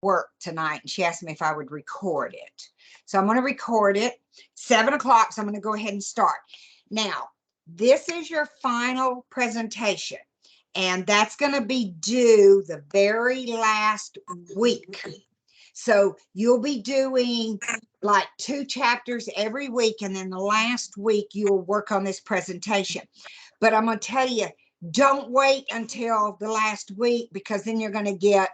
work tonight, and she asked me if I would record it. So I'm going to record it 7 o'clock. So I'm going to go ahead and start. Now, this is your final presentation, and that's going to be due the very last week. So you'll be doing like 2 chapters every week, and then the last week you'll work on this presentation. But I'm going to tell you, don't wait until the last week, because then you're going to get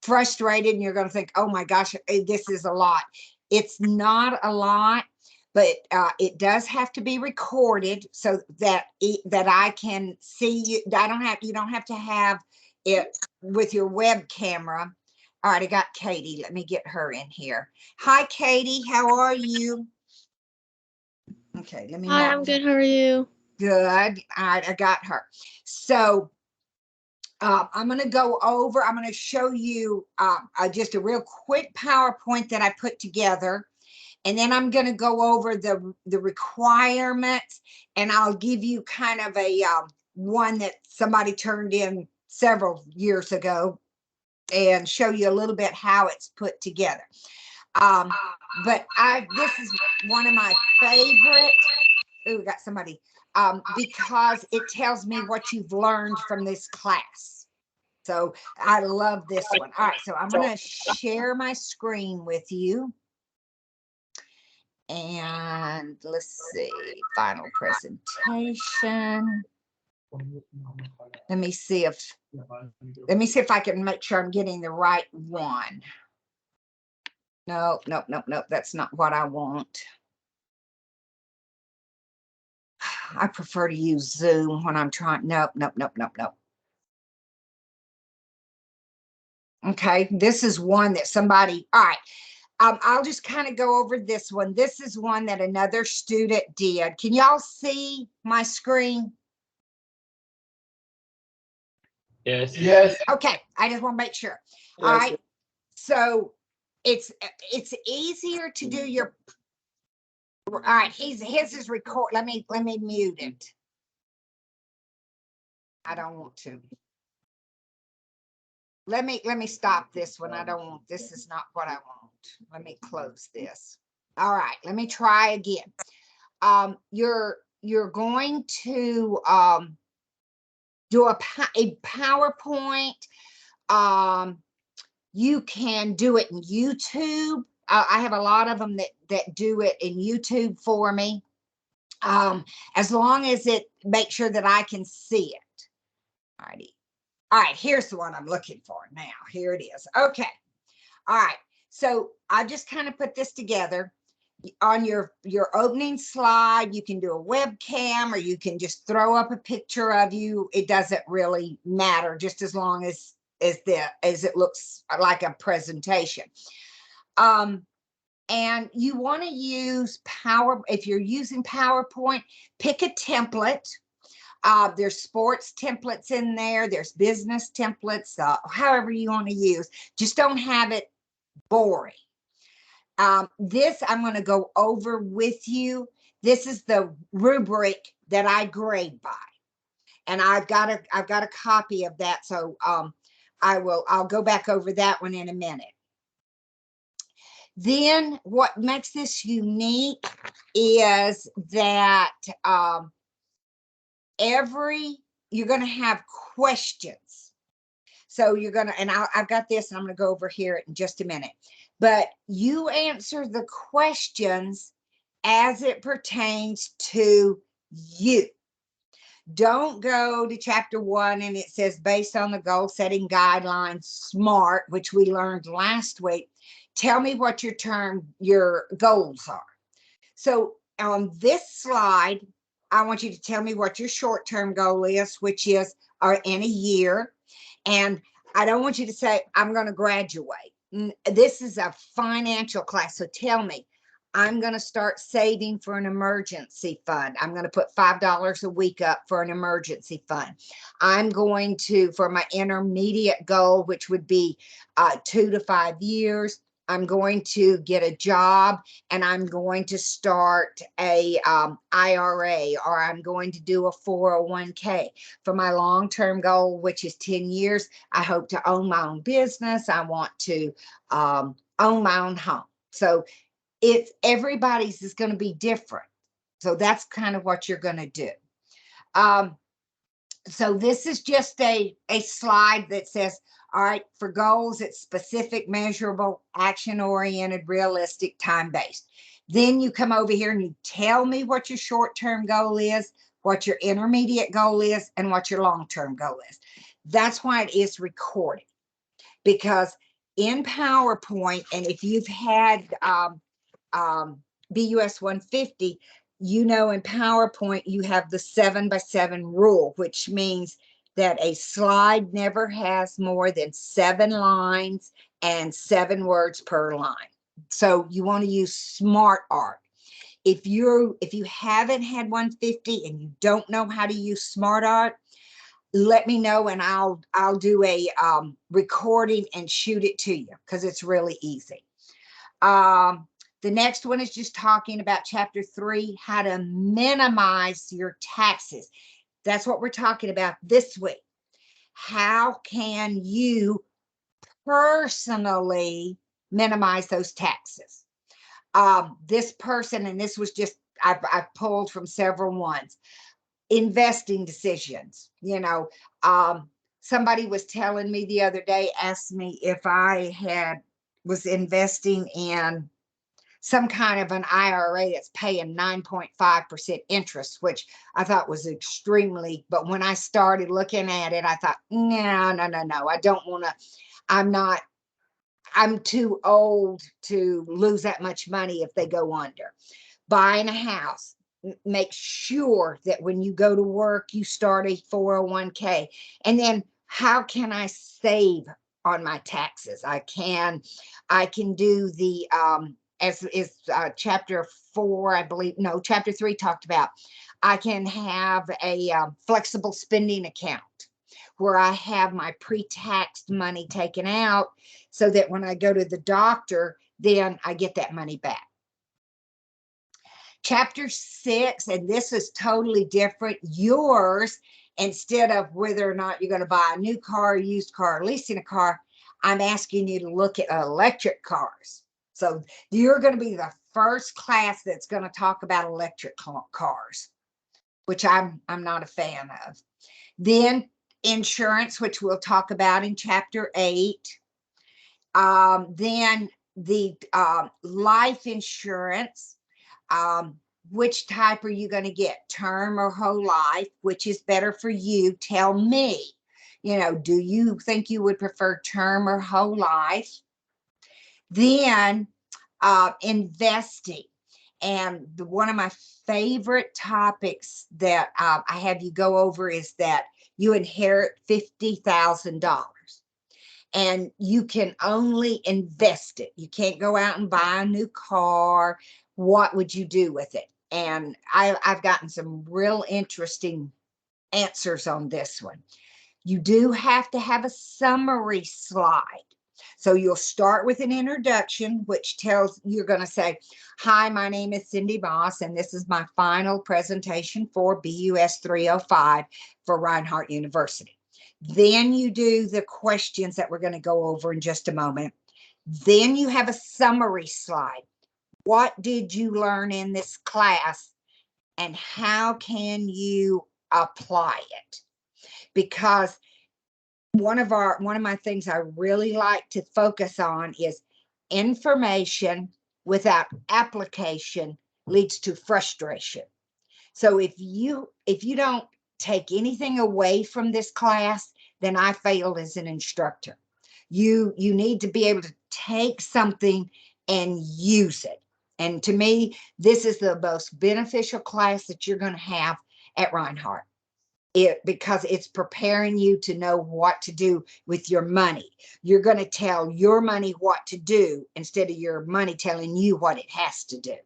frustrated and you're going to think, oh my gosh, this is a lot. It's not a lot, but it does have to be recorded so that I can see you. You don't have to have it with your web camera. All right, I got Katie. Let me get her in here. Hi, Katie. How are you? Okay, let me Hi, I'm good. How are you? Good. All right, I got her. So I'm going to go over, I'm going to show you just a real quick PowerPoint that I put together. And then I'm going to go over the requirements, and I'll give you kind of a one that somebody turned in several years ago and show you a little bit how it's put together. But this is one of my favorite. Oh, we got somebody. Because it tells me what you've learned from this class. So I love this one. All right, so I'm going to share my screen with you. And let's see, final presentation. Let me see if I can make sure I'm getting the right one. No, that's not what I want. I prefer to use Zoom when I'm trying. Nope. Okay, this is one that somebody, all right. I'll just kind of go over this one. This is one that another student did. Can y'all see my screen? Yes. Yes. Okay, I just want to make sure. Yes. All right, so it's easier to do your. All right, his is record. Let me mute it. I don't want to. Let me stop this one. I don't want. This is not what I want. Let me close this. All right, let me try again. You're going to do a PowerPoint. You can do it in YouTube. I have a lot of them that do it in YouTube for me. As long as it makes sure that I can see it. All righty. All right, here's the one I'm looking for now. Here it is. Okay. All right. So I just kind of put this together. On your opening slide, you can do a webcam, or you can just throw up a picture of you. It doesn't really matter, just as long as it looks like a presentation. And you want to use if you're using PowerPoint, pick a template. There's sports templates in there. There's business templates, however you want to use. Just don't have it boring. This I'm going to go over with you. This is the rubric that I grade by, and I've got a copy of that. So I'll go back over that one in a minute. Then what makes this unique is that you're going to have questions. So you're going to, and I've got this, and I'm going to go over here in just a minute. But you answer the questions as it pertains to you. Don't go to chapter 1 and it says, based on the goal setting guidelines, SMART, which we learned last week. Tell me what your goals are. So on this slide, I want you to tell me what your short-term goal is, which is in a year. And I don't want you to say, I'm going to graduate. This is a financial class. So tell me, I'm going to start saving for an emergency fund. I'm going to put $5 a week up for an emergency fund. I'm going to, for my intermediate goal, which would be 2 to 5 years, I'm going to get a job and I'm going to start a IRA, or I'm going to do a 401k. For my long-term goal, which is 10 years, I hope to own my own business. I want to own my own home. So it's everybody's is going to be different. So that's kind of what you're going to do. So this is just a slide that says, all right, for goals, it's specific, measurable, action-oriented, realistic, time-based. Then you come over here and you tell me what your short-term goal is, what your intermediate goal is, and what your long-term goal is. That's why it is recorded, because in PowerPoint, and if you've had BUS 150, you know, in PowerPoint, you have the 7x7 rule, which means that a slide never has more than 7 lines and 7 words per line. So you want to use smart art. If you haven't had 150 and you don't know how to use smart art, let me know and I'll do a recording and shoot it to you, because it's really easy. The next one is just talking about chapter 3, how to minimize your taxes. That's what we're talking about this week. How can you personally minimize those taxes? This person, and this was just, I've pulled from several ones. Investing decisions, you know, somebody was telling me the other day, asked me if I was investing in some kind of an IRA that's paying 9.5% interest, which I thought was extremely, but when I started looking at it, I thought, no, I don't want to, I'm too old to lose that much money if they go under. Buying a house, make sure that when you go to work, you start a 401k. And then how can I save on my taxes? I can do the, as is chapter 4, I believe, no, chapter 3 talked about, I can have a flexible spending account where I have my pre-taxed money taken out so that when I go to the doctor, then I get that money back. Chapter 6, and this is totally different, yours, instead of whether or not you're going to buy a new car, used car, or leasing a car, I'm asking you to look at electric cars. So you're going to be the first class that's going to talk about electric cars, which I'm not a fan of. Then insurance, which we'll talk about in chapter 8. Then the life insurance. Which type are you going to get, term or whole life? Which is better for you? Tell me. You know, do you think you would prefer term or whole life? Then investing. And one of my favorite topics that I have you go over is that you inherit $50,000. And you can only invest it. You can't go out and buy a new car. What would you do with it? And I've gotten some real interesting answers on this one. You do have to have a summary slide. So you'll start with an introduction, which tells, you're going to say, hi, my name is Cindy Moss, and this is my final presentation for BUS 305 for Reinhardt University. Then you do the questions that we're going to go over in just a moment. Then you have a summary slide. What did you learn in this class and how can you apply it? Because one of my things I really like to focus on is information without application leads to frustration. So if you don't take anything away from this class, then I failed as an instructor. You need to be able to take something and use it. And to me, this is the most beneficial class that you're going to have at Reinhardt. Because it's preparing you to know what to do with your money. You're going to tell your money what to do instead of your money telling you what it has to do.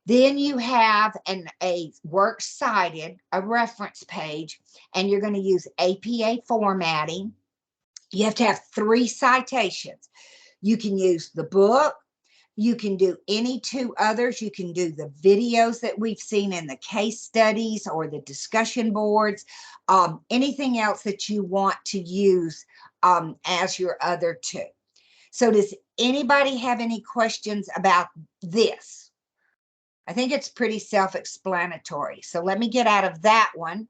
Then you have a works cited, a reference page, and you're going to use APA formatting. You have to have 3 citations. You can use the book. You can do any two others. You can do the videos that we've seen in the case studies or the discussion boards, anything else that you want to use as your other two. So does anybody have any questions about this? I think it's pretty self-explanatory. So let me get out of that one.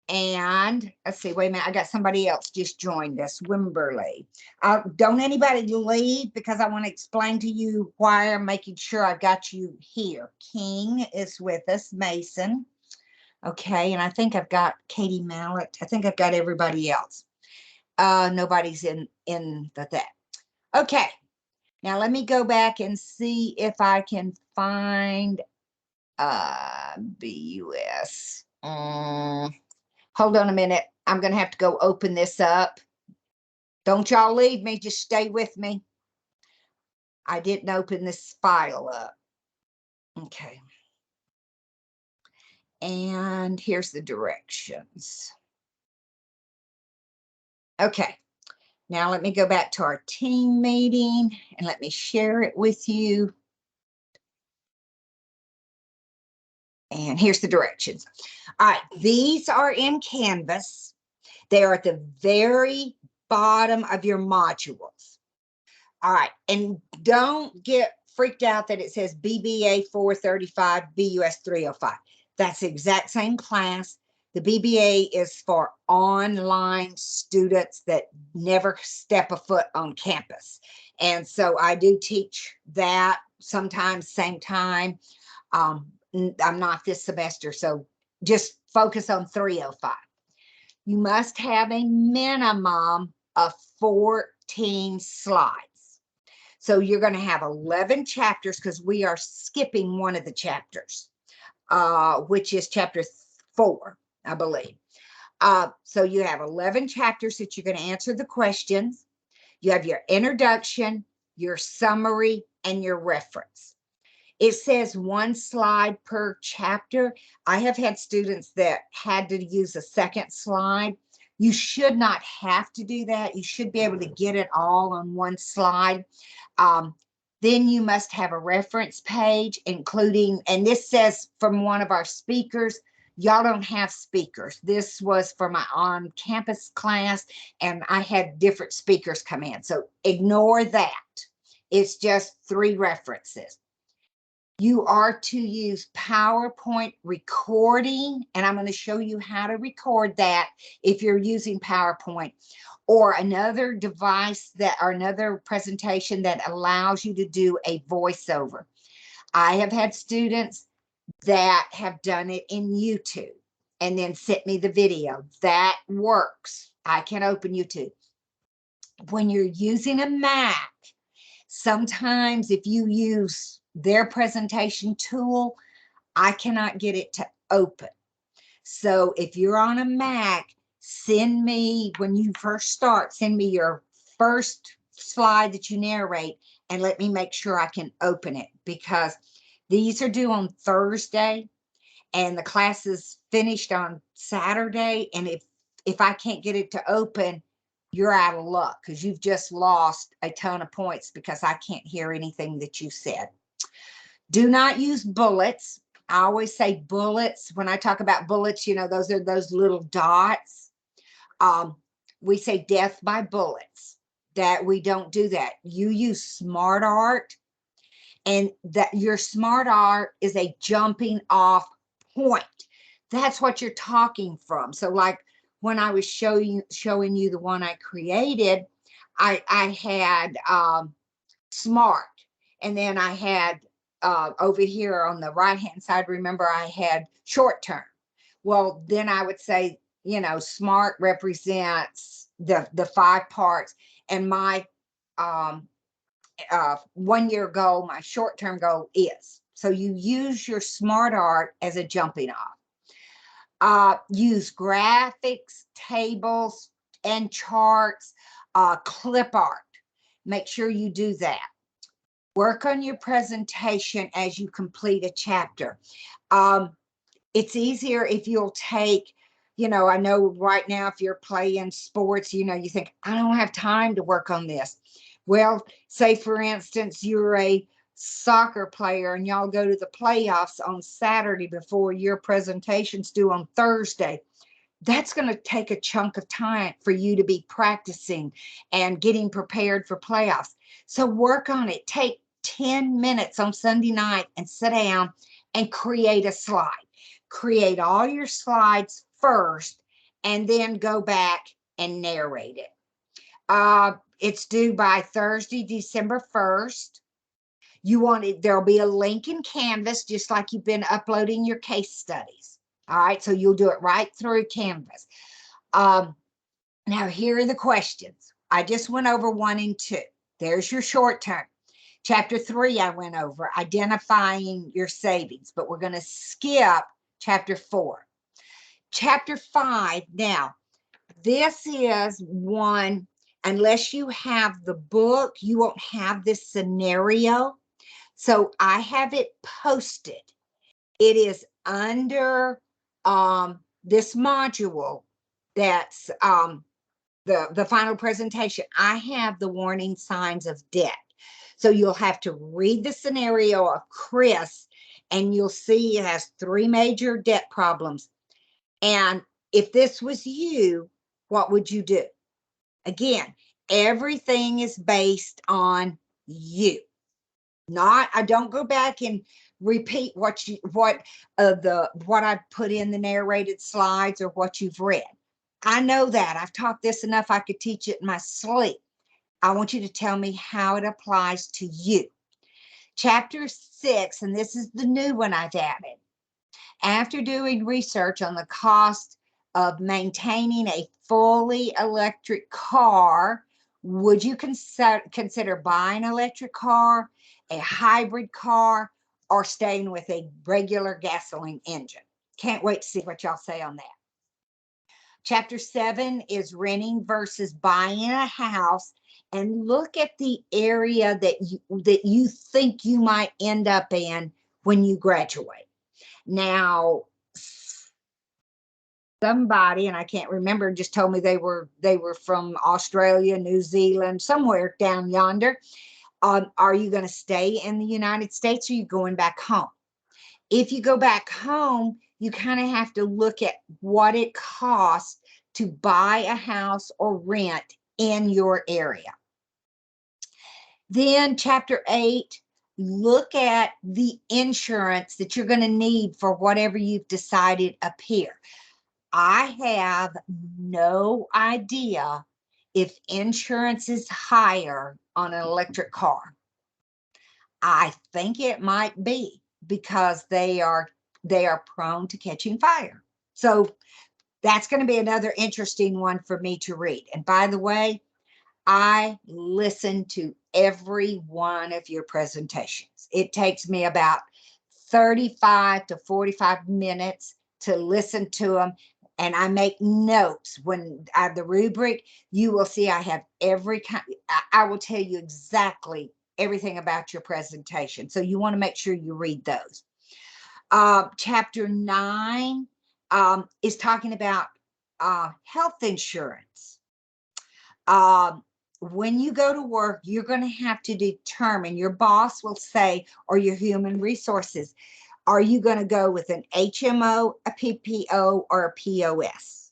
And let's see, wait a minute. I got somebody else just joined us, Wimberley. Don't anybody leave, because I want to explain to you why I'm making sure I've got you here. King is with us, Mason. Okay, and I think I've got Katie Mallet. I think I've got everybody else. Nobody's in that. Okay, now let me go back and see if I can find BUS. Hold on a minute. I'm going to have to go open this up. Don't y'all leave me. Just stay with me. I didn't open this file up. Okay. And here's the directions. Okay. Now let me go back to our team meeting and let me share it with you. And here's the directions. All right. These are in Canvas. They are at the very bottom of your modules. All right. And don't get freaked out that it says BBA 435, BUS 305. That's the exact same class. The BBA is for online students that never step a foot on campus. And so I do teach that sometimes, same time. I'm not this semester, so just focus on 305. You must have a minimum of 14 slides. So you're going to have 11 chapters, because we are skipping one of the chapters, which is chapter 4, I believe. So you have 11 chapters that you're going to answer the questions. You have your introduction, your summary, and your reference. It says 1 slide per chapter. I have had students that had to use a second slide. You should not have to do that. You should be able to get it all on 1 slide. Then you must have a reference page, including, and this says from one of our speakers. Y'all don't have speakers. This was for my on-campus class, and I had different speakers come in. So ignore that. It's just 3 references. You are to use PowerPoint recording, and I'm going to show you how to record that if you're using PowerPoint, or another device that, or another presentation that allows you to do a voiceover. I have had students that have done it in YouTube and then sent me the video. That works. I can open YouTube. When you're using a Mac, sometimes if you use their presentation tool, I cannot get it to open. So if you're on a Mac, send me, when you first start, send me your first slide that you narrate and let me make sure I can open it, because these are due on Thursday and the class is finished on Saturday. And if I can't get it to open, you're out of luck, because you've just lost a ton of points because I can't hear anything that you said. Do not use bullets. I always say bullets. When I talk about bullets, you know, those are those little dots. We say death by bullets. That we don't do that. You use Smart Art, and that your Smart Art is a jumping off point. That's what you're talking from. So like when I was showing you the one I created, I had Smart, and then I had over here on the right hand side, remember I had short term. Well, then I would say, you know, Smart represents the 5 parts, and my 1 year goal, my short term goal is. So you use your Smart Art as a jumping off. Use graphics, tables, and charts, clip art. Make sure you do that. Work on your presentation as you complete a chapter. It's easier if you'll take, you know, I know right now if you're playing sports, you know, you think, I don't have time to work on this. Well, say for instance, you're a soccer player and y'all go to the playoffs on Saturday before your presentation's due on Thursday. That's going to take a chunk of time for you to be practicing and getting prepared for playoffs. So work on it. Take 10 minutes on Sunday night and sit down and create a slide. Create all your slides first and then go back and narrate it. It's due by Thursday, December 1st. You want it, there'll be a link in Canvas, just like you've been uploading your case studies. All right, so you'll do it right through Canvas. Now, here are the questions. I just went over 1 and 2. There's your short term. Chapter 3, I went over identifying your savings, but we're going to skip chapter 4. Chapter 5, now, this is one, unless you have the book, you won't have this scenario. So I have it posted. It is under this module that's the final presentation. I have the warning signs of debt. So you'll have to read the scenario of Chris and you'll see it has 3 major debt problems. And if this was you, what would you do? Again, everything is based on you. Not, I don't go back and repeat what I put in the narrated slides or what you've read. I know that. I've taught this enough. I could teach it in my sleep. I want you to tell me how it applies to you. Chapter 6, and this is the new one I've added. After doing research on the cost of maintaining a fully electric car, would you consider buying an electric car, a hybrid car, or staying with a regular gasoline engine? Can't wait to see what y'all say on that. Chapter 7 is renting versus buying a house, and look at the area that you think you might end up in when you graduate. Now, somebody, and I can't remember, just told me they were from Australia, New Zealand, somewhere down yonder. Are you going to stay in the United States or are you going back home? If you go back home, you kind of have to look at what it costs to buy a house or rent in your area. Then chapter 8, look at the insurance that you're going to need for whatever you've decided up here. I have no idea if insurance is higher on an electric car. I think it might be because they are prone to catching fire. So that's going to be another interesting one for me to read. And by the way, I listen to every one of your presentations. It takes me about 35 to 45 minutes to listen to them. And I make notes. When I have the rubric, you will see I have every kind. I will tell you exactly everything about your presentation. So you want to make sure you read those. Chapter 9 is talking about health insurance. When you go to work, you're going to have to determine, your boss will say, or your human resources, are you going to go with an HMO, a PPO, or a POS?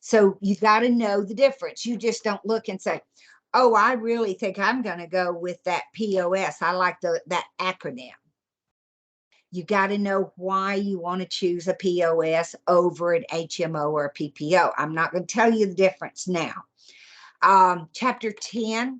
So you got to know the difference. You just don't look and say, oh, I really think I'm going to go with that POS. I like that acronym. You got to know why you want to choose a POS over an HMO or a PPO. I'm not going to tell you the difference now. Chapter 10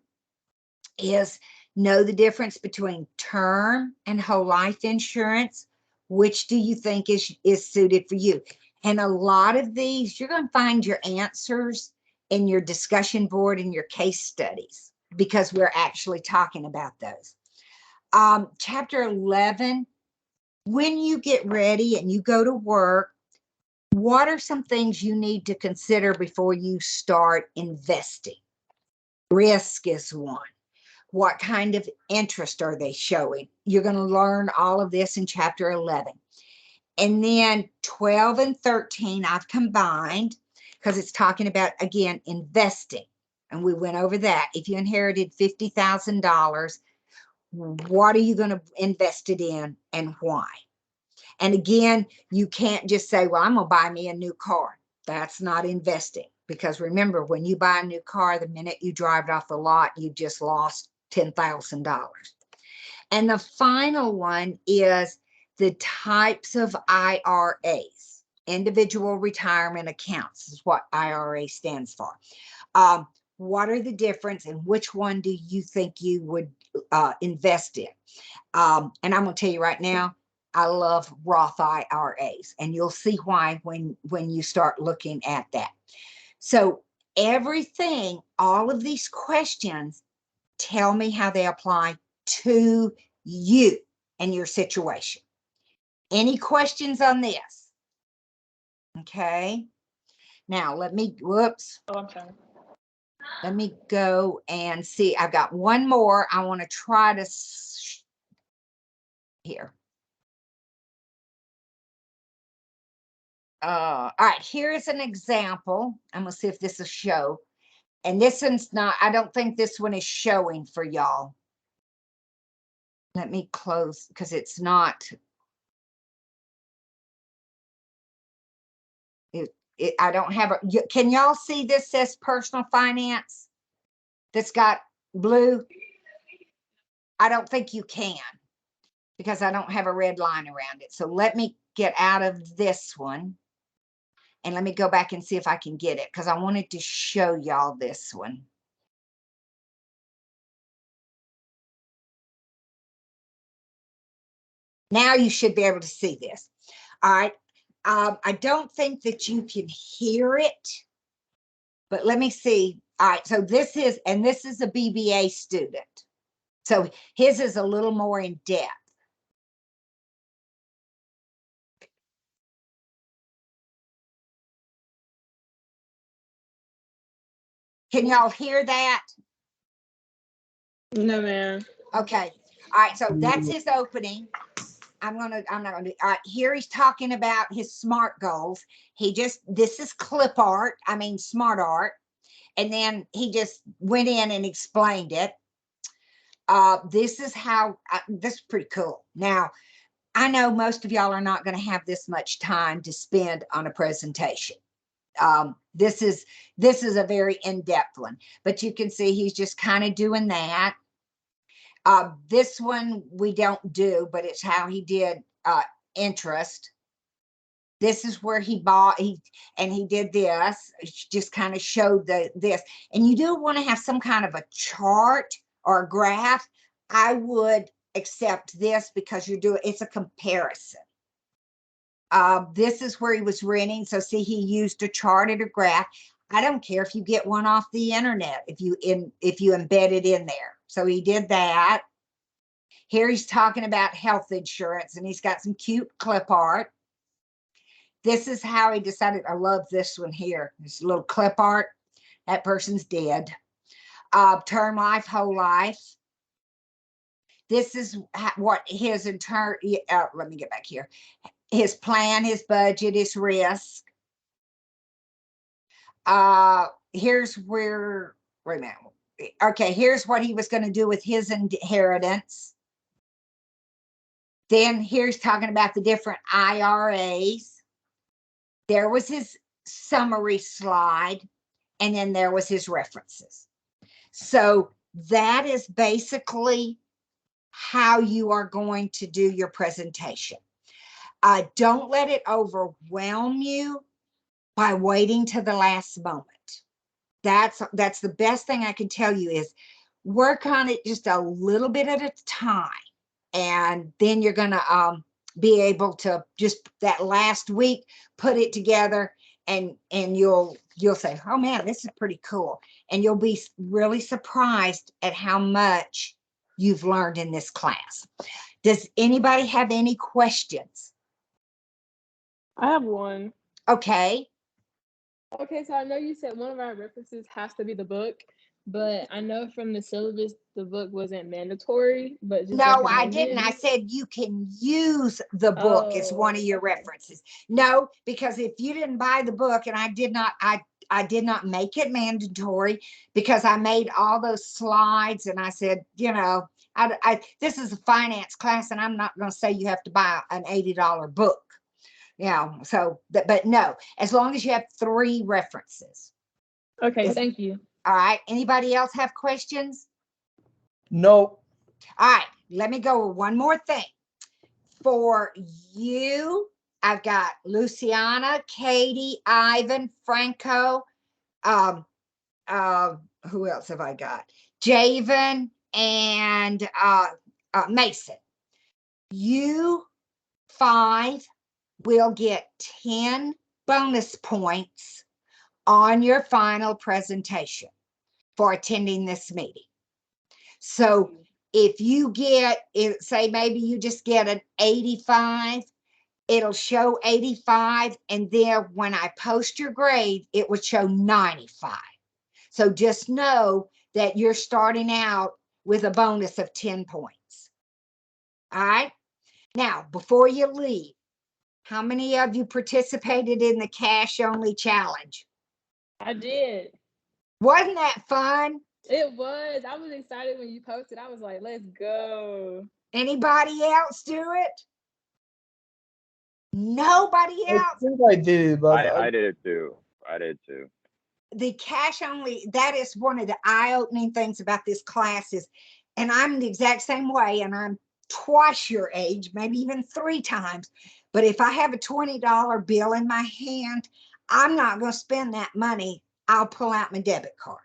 is know the difference between term and whole life insurance. Which do you think is suited for you? And a lot of these, you're going to find your answers in your discussion board and your case studies, because we're actually talking about those. Chapter 11, when you get ready and you go to work, what are some things you need to consider before you start investing? Risk is one. What kind of interest are they showing? You're going to learn all of this in chapter 11. And then 12 and 13, I've combined because it's talking about, again, investing. And we went over that. If you inherited $50,000, what are you going to invest it in and why? And again, you can't just say, well, I'm going to buy me a new car. That's not investing. Because remember, when you buy a new car, the minute you drive it off the lot, you just lost $10,000. And the final one is the types of IRAs, individual retirement accounts is what IRA stands for. What are the difference and which one do you think you would invest in? And I'm going to tell you right now, I love Roth IRAs, and you'll see why when you start looking at that. So everything, all of these questions, tell me how they apply to you and your situation. Any questions on this? Okay. Now let me, whoops. Oh, I'm sorry. Let me go and see. I've got one more. I want to try to here. All right, here is an example. I'm gonna see if this will show. And this one's not, I don't think this one is showing for y'all. Let me close because it's not. I don't have a, can y'all see this says personal finance? That's got blue. I don't think you can because I don't have a red line around it. So let me get out of this one and let me go back and see if I can get it because I wanted to show y'all this one. Now you should be able to see this. All right. I don't think that you can hear it, but let me see. All right. So this is, and this is a BBA student. So his is a little more in depth. Can y'all hear that? No, ma'am. Okay. All right. So that's his opening. I'm not gonna do. All right. Here he's talking about his SMART goals. This is clip art. I mean, smart art. And then he just went in and explained it. This is how, this is pretty cool. Now, I know most of y'all are not going to have this much time to spend on a presentation. This is a very in-depth one, but you can see he's just kind of doing that. This one we don't do, but it's how he did interest. This is where he bought, he did this, just kind of showed this. And you do want to have some kind of a chart or a graph. I would accept this because it's a comparison. This is where he was renting. So see, he used a chart and a graph. I don't care if you get one off the internet, if you embed it in there. So he did that. Here he's talking about health insurance and he's got some cute clip art. This is how he decided. I love this one here. This little clip art. That person's dead. Term life, whole life. This is what his let me get back here. His plan, his budget, his risk. Here's where, wait a minute. Okay, here's what he was going to do with his inheritance. Then here's talking about the different IRAs. There was his summary slide, and then there was his references. So that is basically how you are going to do your presentation. Don't let it overwhelm you by waiting to the last moment. That's the best thing I can tell you is work on it just a little bit at a time. And then you're going to be able to just that last week, put it together and you'll say, oh man, this is pretty cool. And you'll be really surprised at how much you've learned in this class. Does anybody have any questions? I have one. Okay. Okay, so I know you said one of our references has to be the book, but I know from the syllabus the book wasn't mandatory, but just no, I recommended. didn't. I said you can use the book as one of your references. No, because if you didn't buy the book, and I did not, I did not make it mandatory because I made all those slides and I said, you know, this is a finance class and I'm not going to say you have to buy an $80 book. Yeah. So, but no, as long as you have 3 references. Okay, thank you. All right. Anybody else have questions? No. All right. Let me go with one more thing. For you, I've got Luciana, Katie, Ivan, Franco. Who else have I got? Javen and Mason. You 5 will get 10 bonus points on your final presentation for attending this meeting. So if you get, say maybe you just get an 85, it'll show 85, and then when I post your grade, it would show 95. So just know that you're starting out with a bonus of 10 points. All right. Now, before you leave, how many of you participated in the cash only challenge? I did. Wasn't that fun? It was. I was excited when you posted. I was like, let's go. Anybody else do it? Nobody I else? think I did it, but I did it too. I did too. The cash only, that is one of the eye-opening things about this class is, and I'm the exact same way, and I'm twice your age, maybe even 3 times. But if I have a $20 bill in my hand, I'm not going to spend that money. I'll pull out my debit card.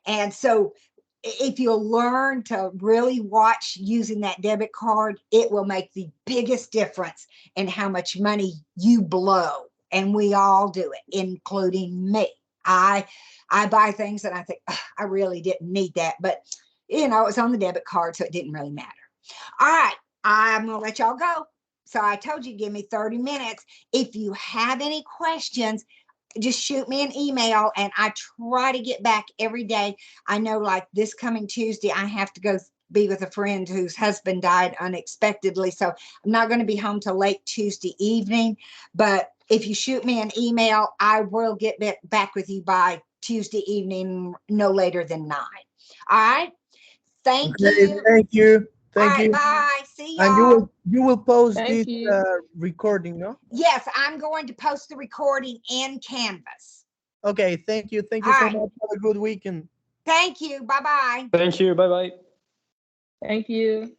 And so if you learn to really watch using that debit card, it will make the biggest difference in how much money you blow. And we all do it, including me. I buy things and I think, I really didn't need that, but you know, it's on the debit card, so it didn't really matter. All right, I'm gonna let y'all go. So I told you, give me 30 minutes. If you have any questions, just shoot me an email and I try to get back every day. I know like this coming Tuesday, I have to go be with a friend whose husband died unexpectedly. So I'm not going to be home till late Tuesday evening. But if you shoot me an email, I will get back with you by Tuesday evening, no later than 9. All right. Thank you. Thank you. All Thank right, you. bye. See And y'all. you will post Thank this you. recording, no? Yes, I'm going to post the recording in Canvas. Okay, thank you. Thank you All so right. much. Have a good weekend. Thank you. Bye-bye. Thank you. Bye bye. Thank you.